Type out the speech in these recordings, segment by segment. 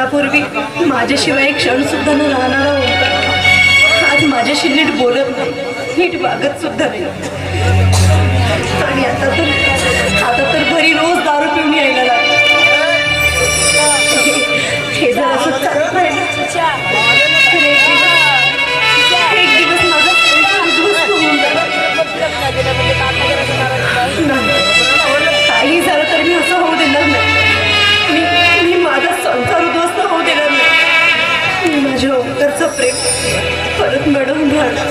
क्षणापूर्वी माझ्याशिवाय एक क्षण सुद्धा न राहणारा होता आज माझ्याशी नीट बोलत नाही, नीट वागत सुद्धा नाही. आणि आता तर घरी रोज दारू पिऊन यायला लागले. हे जर असं चालत राहिलं तर एक दिवस माझा उद्ध्वस्त होऊन जाणार. काही झालं तर मी असं होऊ देणार नाही. मी माझा संसार उद्ध्वस्त होऊ देणार नाही. मी माझ्या ओंकारचं प्रेम परत मिळवून घ्यायला.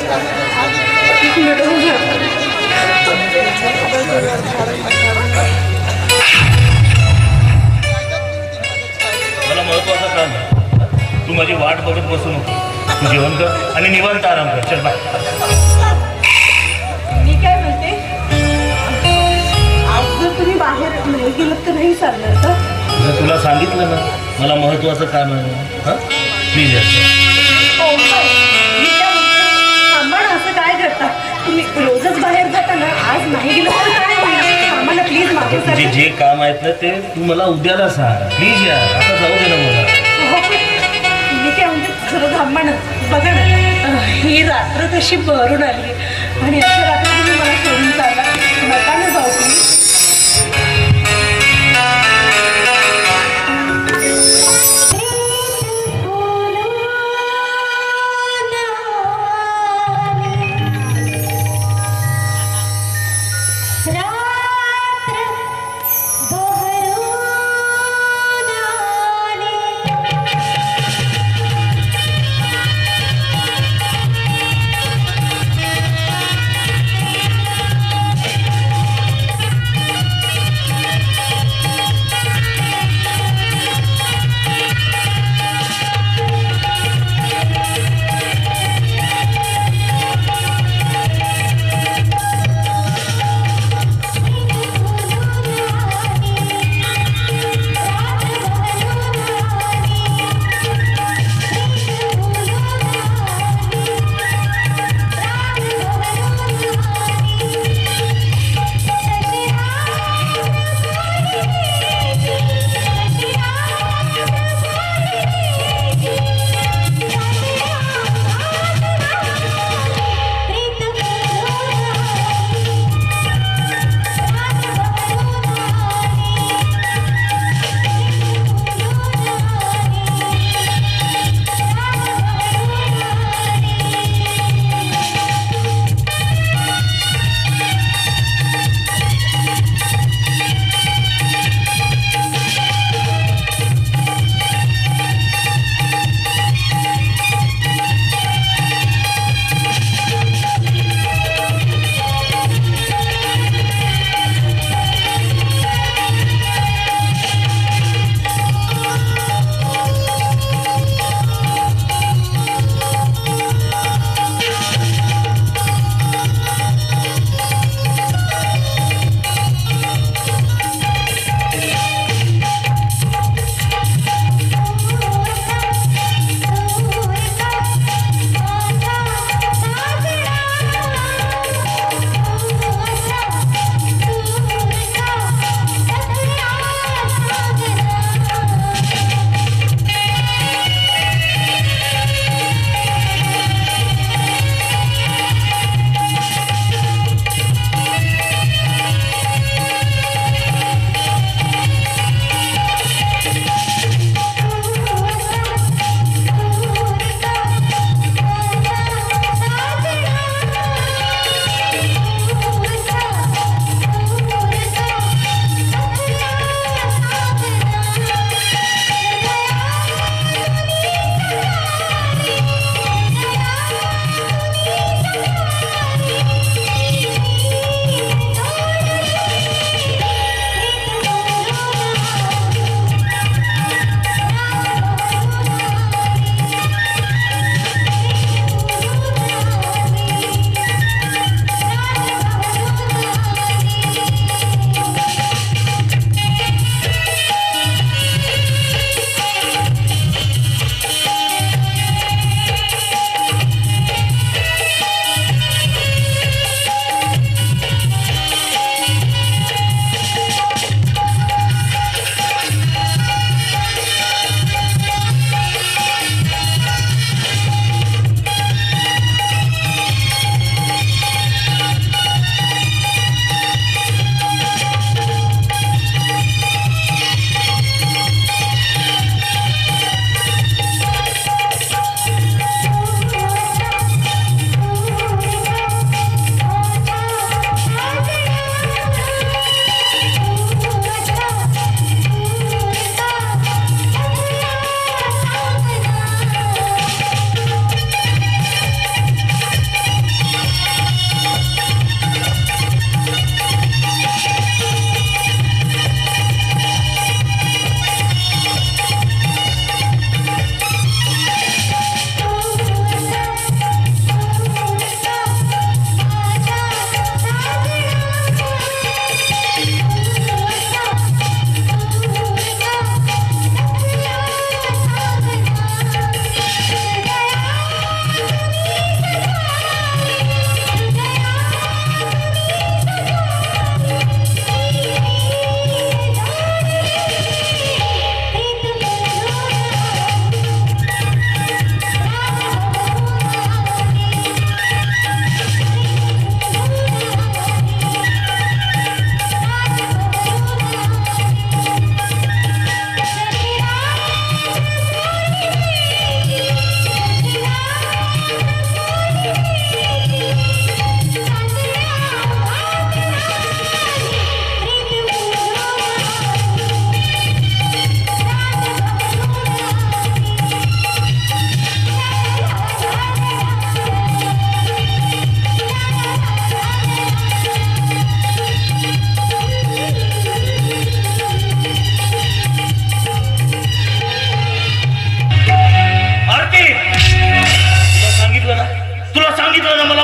मला महत्वाचं काम आहे. तू माझी वाट बघत बसू नको. तू जेवण कर आणि निवांत आराम कर. चल बाय. मी काय म्हणते, आज जर तुम्ही बाहेर नाही गेलात तर नाही चालणार का? तुला सांगितलं ना मला महत्वाचं काम आहे. हां प्लीज असं काय करता तुम्ही? रोजच बाहेर जाता ना, आज नाही गेलं तर काय होईल? आम्हाला प्लीज मागे तुझे जे काम आहेत ना ते तू मला उद्याला सांग. प्लीज यार, आता जाऊ दे ना मला. मी काय म्हणते, खरं थांबा ना. बघा ना, ही रात्र कशी भरून आली आणि अशा रात्री तुम्ही मला सोडून चालला. नका ना जाऊ तुम्ही.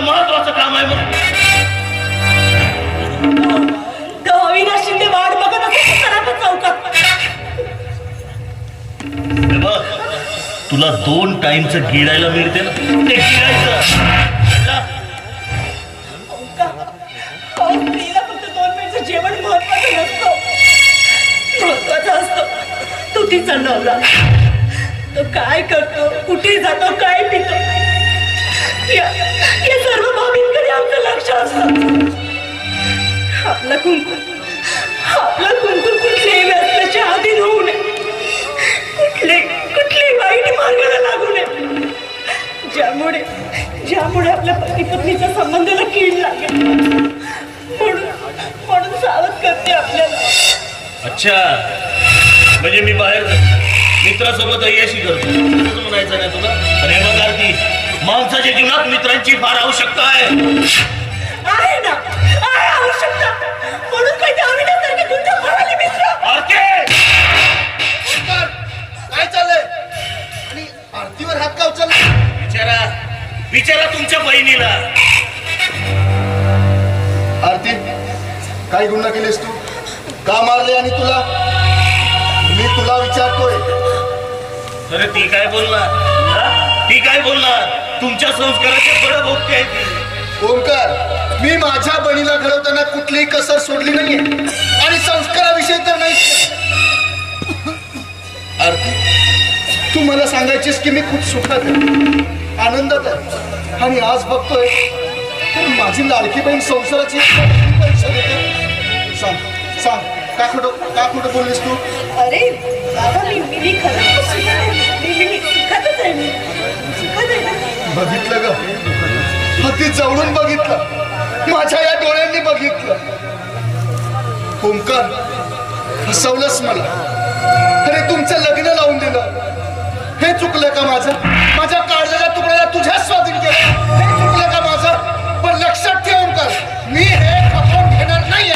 मला महत्वाचं काम आहे म्हणून. अविनाश शिंदे वाट बघत असेल सराफा चौकात. हे बघ, तुला 2 टाइमचं गिळायला मिळते ना, ते गिळायचं. स्त्रीला फक्त 2 वेळचं जेवण महत्वाचं नसतं. महत्वाचं असतं तो तिचा नवरा. तो काय करतो, कुठे जातो, काय पितो, या सर्व बाबींकडे आमचं लक्ष असतं. आपला कुंकू कुठल्याही व्यसनाच्या अधीन होऊ नये, कुठल्याही वाईट मार्गाला लागू नये, ज्यामुळे आपल्या पती पत्नीच्या संबंधाला कीड लागेल. म्हणून सावध करते आपल्याला. अच्छा, म्हणजे मी बाहेर मित्रासोबत अय्याशी करतो असं म्हणायचं नाही तुला? अरे बघ आरती, माणसाच्या जीवनात मित्रांची फार आवश्यकता आहे. आहे ना, आहे आवश्यकता. म्हणून काही अविनासारखे तुमच्या भावाले मित्र. आरती, काय चाललंय? आणि आरतीवर हात का उचलला? विचारा तुमच्या बहिणीला. आरती, काय गुन्हा केलेस तू? का मारले? आणि तुला मी तुला विचारतोय. अरे ती काय बोलणार? ती काय बोलणार? तुमच्या संस्काराचे बळ भोगते आहे ती. ओंकार, मी माझ्या बहिणीला घडवताना कुठलीही कसर सोडली नाहीये, आणि संस्काराविषयी तर नाही. आरती, तू मला सांगायचीस की मी खूप सुखात आहे, आनंदात आहे, आणि आज बघतोय तर माझी लाडकी बहीण संसाराची परीक्षा देते. सांग का खोटं बोललीस तू? अरे बाबा, मी खरंच सुखातच आहे. बघितलं ग, अगदी जवळून बघितलं, माझ्या या डोळ्यांनी बघितलं. ओंकार, फसवलंस मला. अरे तुमचं लग्न लावून दिलं, हे चुकलं का माझ्या काढलेल्या तुकड्याला तुझ्या स्वाधीन केलं, हे चुकलं का माझं? पण लक्षात ठेव ओंकार, मी हे खपवून घेणार नाहीये.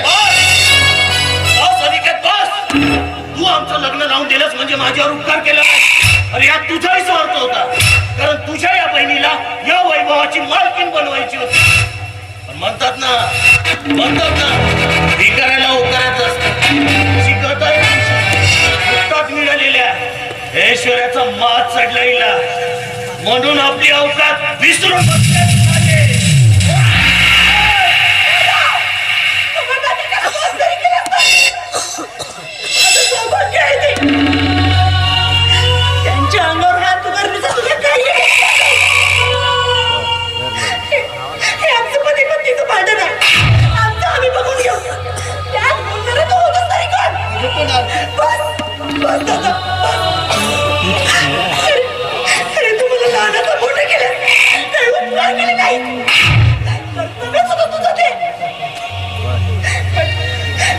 तू आमचं लग्न लावून दिलंस म्हणजे माझ्यावर उपकार केला. अरे यात तुझाही स्वार्थ होता, कारण तुझ्या या बहिणीला या वैभवाची मालकीण बनवायची होती. पण म्हणतात ना भिकाऱ्याला होकारायचं असतं. शिकवताय नुकताच मिळालेल्या ऐश्वर्याचा माज चढला हिला, म्हणून आपली अवकात विसरून बसले. त्यांच्या अंगावर हात उभारण्याचा तुला काही हे आमचं पती पत्नीचं भांडण आहे. आमचं आम्ही बघून घेऊ. त्यात बोलणारा तो होतच तरी कोण? बस दादा. अरे तुम्हाला लहानाचं मोठं केलं, काही उपकार केले नाही. कर्तव्यच होतं तुझं ते.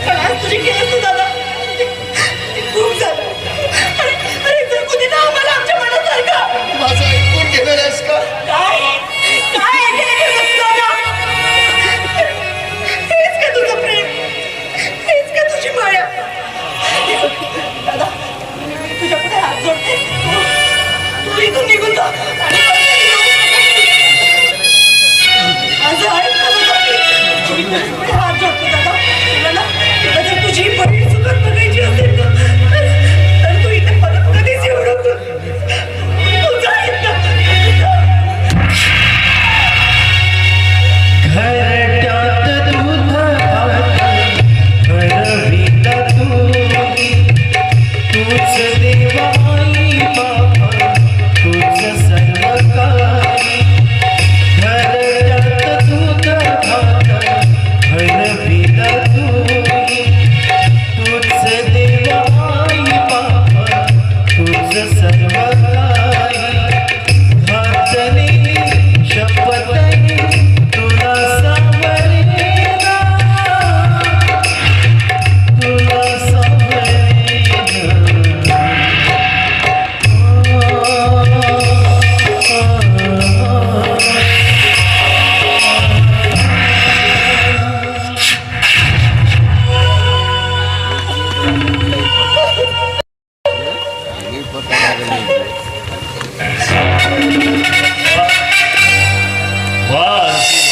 पण आज तुझी केलं तू दादा, खूप झालं. अरे जगू दे ना आम्हाला आमच्या मनासारखं. माझं ऐकून घेणार आहेस का? काय ऐकलं दादा? हेच का तुझं प्रेम? हेच का तुझी माया? दादा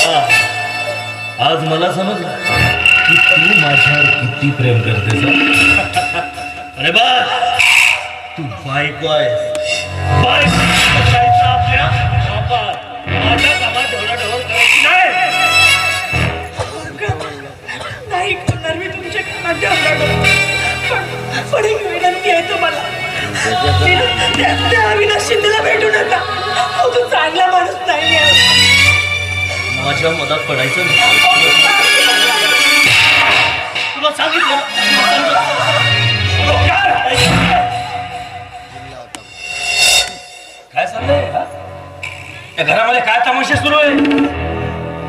आज मला समजलं की तू माझ्यावर किती प्रेम करतेस हं? अरे बा तू बायको आहेस बायको बसायचं आपल्या बापात माझ्या कामात ढवळाढवळ करायची नाही नाही करणार मी तुमच्या कामात पण एक विनंती आहे तुम्हाला त्या अविनाश शिंदेला भेटू नका तो चांगला माणूस नाही माझ्या मदत पडायचं नाही तुला सांगितलं काय चाललंय हा? या घरामध्ये काय तमाशा सुरू आहे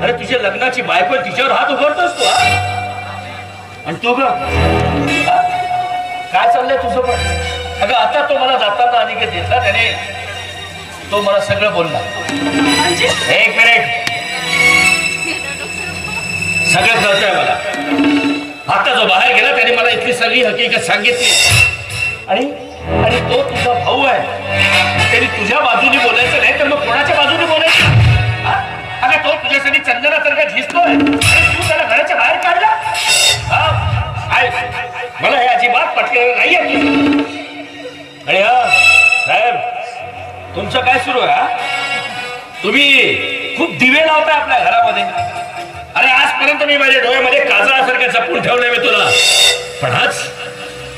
अरे तुझ्या लग्नाची बायको तिच्यावर हात उघडतोस तू हा? आणि तू ग हा? काय चाललंय तुझं पण अगं आता तो मला जाताना अनिकेत घेतला त्याने तो मला सगळं बोलला एक मिनिट सगळं कळतंय मला आता जो बाहेर गेला त्याने मला इथली सगळी हकीकत सांगितली आणि आणि तो तुझा भाऊ आहे त्याने तुझ्या बाजूने बोलायचं नाही तर मग कोणाच्या बाजूने बोलायचं हा? अगं तो तुझ्यासाठी चंदनासारखा झिजतोय आणि तू त्याला घराच्या बाहेर काढला मला हे अजिबात पटलेलं नाहीये आणि हा साहेब तुमचं काय सुरू आहे हा? तुम्ही खूप दिवे लावताय आपल्या घरामध्ये अरे आजपर्यंत मी माझ्या डोळ्यामध्ये काजळासारखं जपून ठेवलंय मी तुला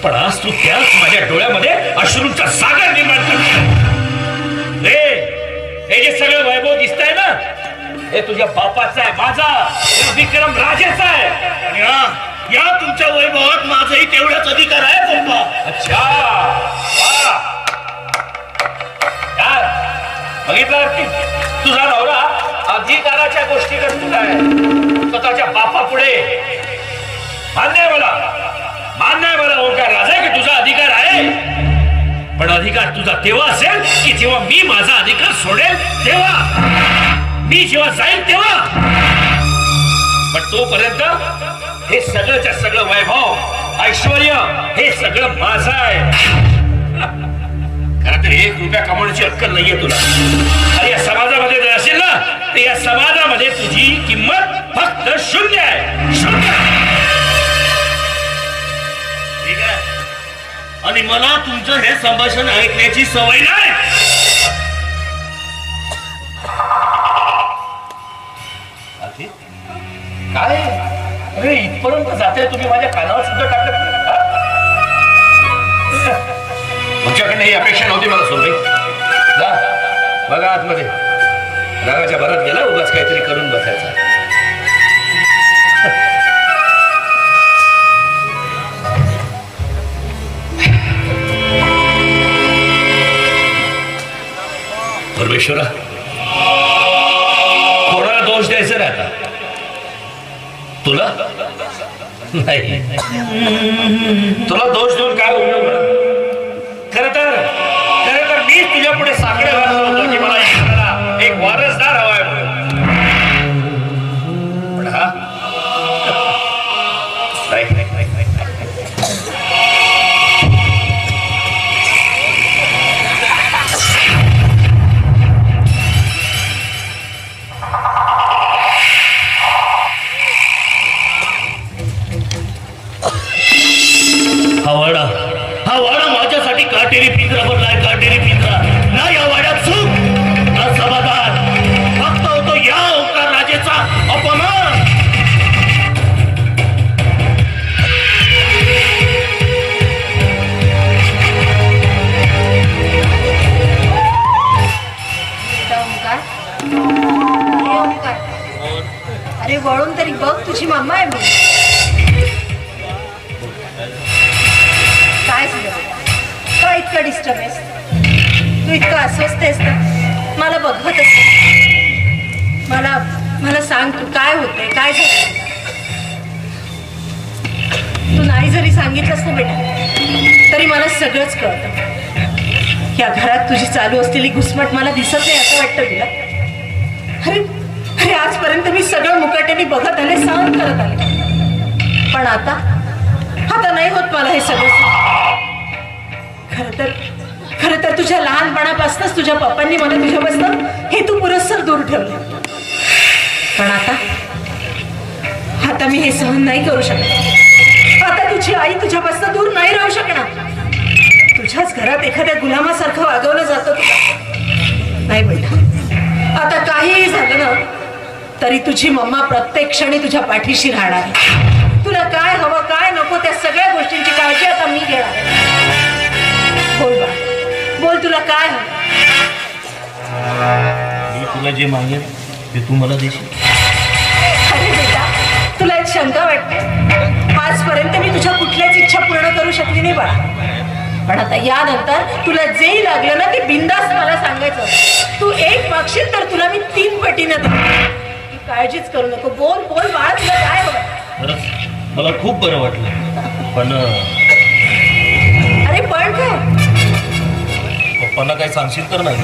पण आज तू त्याच माझ्या डोळ्यामध्ये अश्रूंचा सागर निर्माण करतोय हे जे सगळं वैभव दिसतंय ना हे तुझ्या बापाचं आहे माझा हे विक्रम राजाचा आहे आणि या तुमच्या वैभवात माझाही तेवढाच अधिकार आहे पप्पा अच्छा बघितलं की तुझा नवरा अधिकाराच्या गोष्टी करतो काय स्वतःच्या बापा पुढे मान्य आहे मला ओंकार राजा की तुझा अधिकार आहे पण अधिकार तुझा तेव्हा असेल की जेव्हा मी माझा अधिकार सोडेल तेव्हा मी जेव्हा जाईल तेव्हा पण तोपर्यंत हे सगळंच्या सगळं वैभव ऐश्वर्य हे सगळं माझं आहे खरं तर 1 रुपया कमवण्याची अक्कल नाहीये तुला आणि या समाजामध्ये जर असेल ना तर या समाजामध्ये तुझी किंमत फक्त 0 आहे 0 ठीक आहे आणि मला तुमचं हे संभाषण ऐकण्याची सवय नाही काय अरे इथपर्यंत जाते तुम्ही माझ्या कानावर सुद्धा टाकत तुमच्याकडनं ही अपेक्षा नव्हती मला सोडली जा बघा आतमध्ये रागाच्या भरात गेला उगाच काहीतरी करून बसायचा परमेश्वरा कोणाला दोष द्यायचा नाही आता तुला नाही तुला दोष देऊन काय उपयोग खरं तर मी तुझ्या पुढे साकडे घालतो होतो की मला एक वारसदार हवाय पण हा हा वाडा माझ्यासाठी काटेरी पिंजरा बनलाय काटेरी पिंजरा ना या वाड्यात सुख ना समाधान फक्त होतो या ओंकार राजेचा अपमान अरे वळून तरी बघ तुझी मम्मा आहे बघ काय झालं का इतकं डिस्टर्ब आहेस तू इतकं अस्वस्थ आहेस ना मला बघवतच मला सांग तू काय होतंय काय झालं तू नाही जरी सांगितलंस ना बेटा तरी मला सगळंच कळतं या घरात तुझी चालू असलेली घुसमट मला दिसत नाही असं वाटतं तुला अरे अरे आजपर्यंत मी सगळं मुकाट्याने बघत आले सहन करत आले पण आता नाही होत मला हे सगळं खरं तर तुझ्या लहानपणापासूनच तुझ्या पप्पांनी मला तुझ्यापासून हे तू पुरस्सर दूर ठेवलं पण आता मी हे सहन नाही करू शकत. आता तुझी आई तुझ्यापासून दूर नाही राहू शकणार. तुझ्याच घरात एखाद्या गुलामासारखं वागवलं जातं तुला. नाही बेटा, आता काहीही झालं ना तरी तुझी मम्मा प्रत्येक क्षणी तुझ्या पाठीशी राहणार. तुला काय हवं काय नको त्या सगळ्या गोष्टींची काळजी आता मी घेणार. बोल बा, बोल तुला काय हवं. मी तुला जे मागेल ते तू मला देशील. अरे बेटा, तुला एक शंका वाटते. आजपर्यंत मी तुझ्या कुठल्याच इच्छा पूर्ण करू शकली नाही बाळा. पण आता यानंतर तुला जेही लागलं ना ते बिंदास मला सांगायचं. तू एक मागशील तर तुला मी 3 पटीनं देईन. काळजीच करू नको. बोल बोल बाळा, तुला काय हवं. खरंच मला खूप बरं वाटलं. पण अरे पण काय? पप्पांना काय सांगशील तर नाही?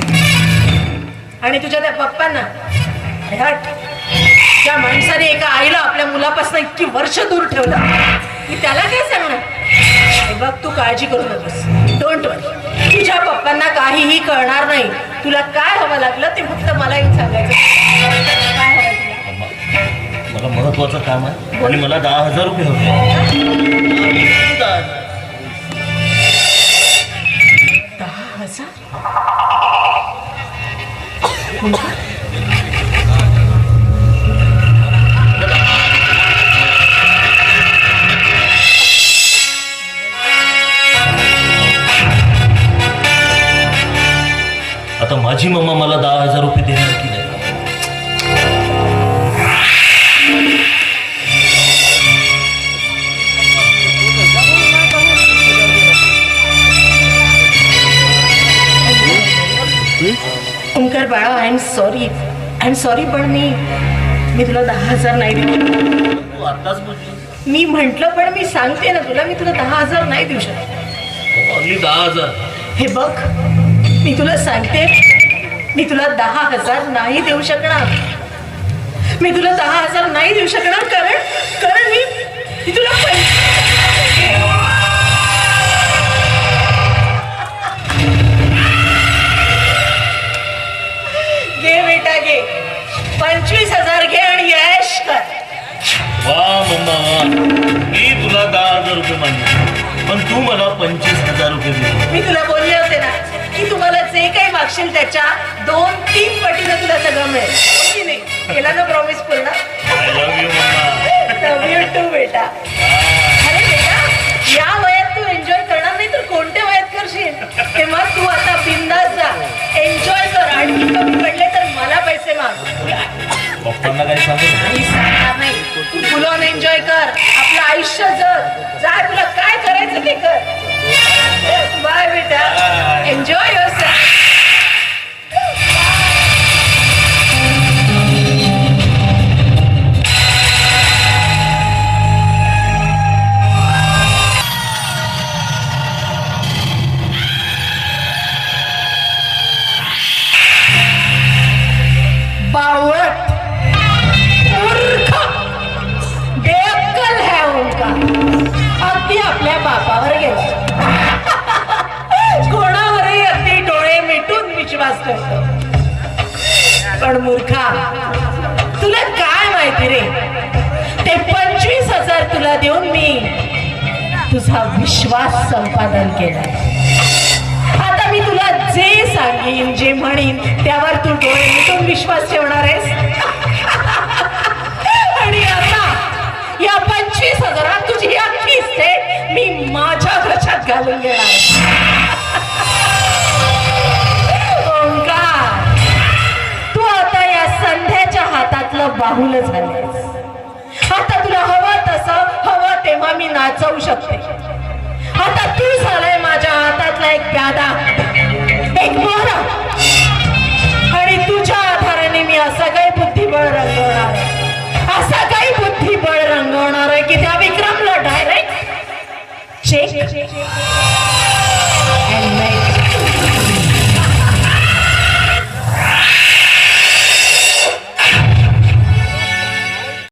आणि तुझ्या त्या पप्पांना अरे हट, त्या माणसाने एका आईला आपल्या मुलापासून इतकी वर्ष दूर ठेवलं की त्याला काय सांगणार. हे बघ, तू काळजी करू नकोस. डोंट वरी, तुझ्या पप्पांना काहीही कळणार नाही. तुला काय हवं लागलं ते फक्त मला येऊन सांगायचं. काय हवं तुला? मला महत्वाचं काम आहे आणि मला 10,000 रुपये हवे. 10,000? आता माझी मम्मा मला 10,000 रुपये देणार की नाही? ओंकार बाळा, आय एम सॉरी पण मी तुला 10,000 नाही देऊ. तू आताच बोलली. मी म्हंटल पण मी सांगते ना तुला, मी तुला 10,000 नाही देऊ शकत. ओनली 10,000. हे बघ, मी तुला सांगते, मी तुला 10,000 नाही देऊ शकणार. मी तुला 10,000 नाही देऊ शकणार कारण मी तुला घे बेटा घे. 25,000 घे आणि यश कर. वा मम्मा वा. मी तुला 10,000 रुपये मागितले पण तू मला 25,000 रुपये दिले. मी तुला बोलले होते ना की तुम्हाला जे काही मागशील त्याच्या 2-3 पटीनं तुला सगळं मिळेल. हो की नाही? केला ना प्रॉमिस पूर्ण? I love you mama. Love you too बेटा. अरे बेटा, या वयात तू एन्जॉय करणार नाही तर कोणत्या वयात करशील? तेव्हा तू आता बिंदास जा, एन्जॉय कर. आणि कमी पडले तर मला पैसे माग. पप्पांना काय सांगू? मी सांगणार नाही. तू फुल ऑन एन्जॉय कर, आपलं आयुष्य जग. जा, तुला काय करायचं ते कर. बाय बेटा, एन्जॉय युअरसेल्फ. बावळट, मूर्ख, बेअक्कल है उनका. अगदी आपल्या बापावर गेला. कोणावरही अगदी डोळे मिटून विश्वास करतो. पण मूर्खा, तुला काय माहिती रे, ते 25,000 तुला देऊन मी तुझा विश्वास संपादन केलाय. आता मी तुला जे सांगेन, जे म्हणेन त्यावर तू डोळे मिटून विश्वास ठेवणार आहेस. आणि आता या 25,000 तुझी अख्खी सेट मी माझ्या घशात घालून घेणार. ओंकार, तू आता या संध्याच्या हातातलं बाहुलं झालेस. आता तुला हवं तसं हवं तेव्हा मी नाचवू शकते. आता तू झालाय माझ्या हातातला एक प्यादा, एक मोहरा. आणि तुझ्या आधाराने मी असं काही बुद्धिबळ रंगवणार आहे, असं काही बुद्धिबळ रंगवणार आहे की त्या विक्रमला डायरेक्ट चेक